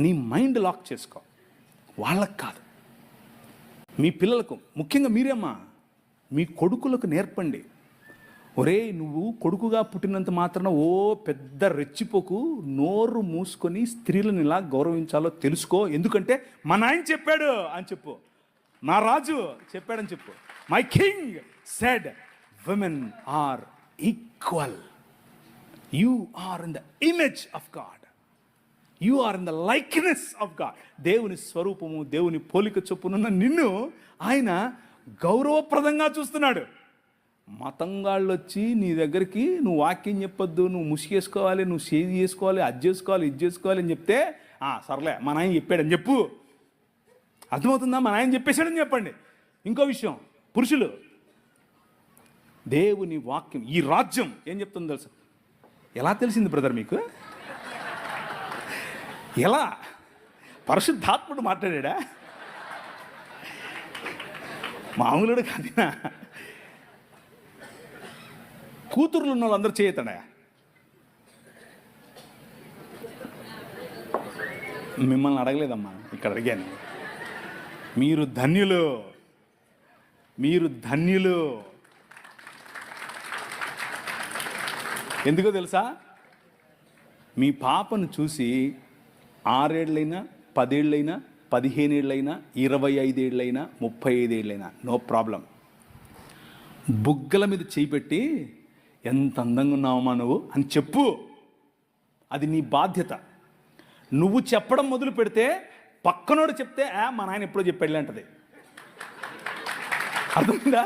నీ mind lock చేసుకో. వాళ్ళకు కాదు, మీ పిల్లలకు, ముఖ్యంగా మీరేమ్మా మీ కొడుకులకు నేర్పండి. ఒరే, నువ్వు కొడుకుగా పుట్టినంత మాత్రాన ఓ పెద్ద రెచ్చిపోకు, నోరు మూసుకొని స్త్రీలను ఇలా గౌరవించాలో తెలుసుకో. ఎందుకంటే మా నాయన చెప్పాడు అని చెప్పు, నా రాజు చెప్పాడని చెప్పు. My king said women are equal. You are in the image of God. You are in the likeness of God. దేవుని స్వరూపము, దేవుని పోలిక చొప్పునున్న నిన్ను ఆయన గౌరవప్రదంగా చూస్తున్నాడు. మతంగాళ్ళు వచ్చి నీ దగ్గరికి నువ్వు వాక్యం చెప్పొద్దు, నువ్వు ముసుగేసుకోవాలి, నువ్వు సేది చేసుకోవాలి, అది చేసుకోవాలి, ఇది చేసుకోవాలి అని చెప్తే సర్లే మా నాయన చెప్పాడని చెప్పు. అర్థమవుతుందా? మా నాయన చెప్పేశాడని చెప్పండి. ఇంకో విషయం, పురుషులు, దేవుని వాక్యం, ఈ రాజ్యం ఏం చెప్తుందో తెలుసు? ఎలా తెలిసింది బ్రదర్ మీకు? ఎలా? పరిశుద్ధాత్ముడు మాట్లాడా? మామూలుడు కాదినా? కూతుర్లు ఉన్న వాళ్ళందరూ చేయతాడా? మిమ్మల్ని అడగలేదమ్మా, ఇక్కడ అడిగాను. మీరు ధన్యులు, మీరు ధన్యులు. ఎందుకో తెలుసా? మీ పాపను చూసి 6 ఏళ్ళైనా 10 ఏళ్ళైనా 15 ఏళ్ళైనా 25 ఏళ్ళైనా 35 ఏళ్ళైనా నో ప్రాబ్లం, బుగ్గల మీద చేయిపెట్టి ఎంత అందంగా ఉన్నావమ్మా నువ్వు అని చెప్పు. అది నీ బాధ్యత. నువ్వు చెప్పడం మొదలు పెడితే పక్కనోడు చెప్తే మా నాయన ఎప్పుడో చెప్పాడులే అంటది. అర్థమైందా?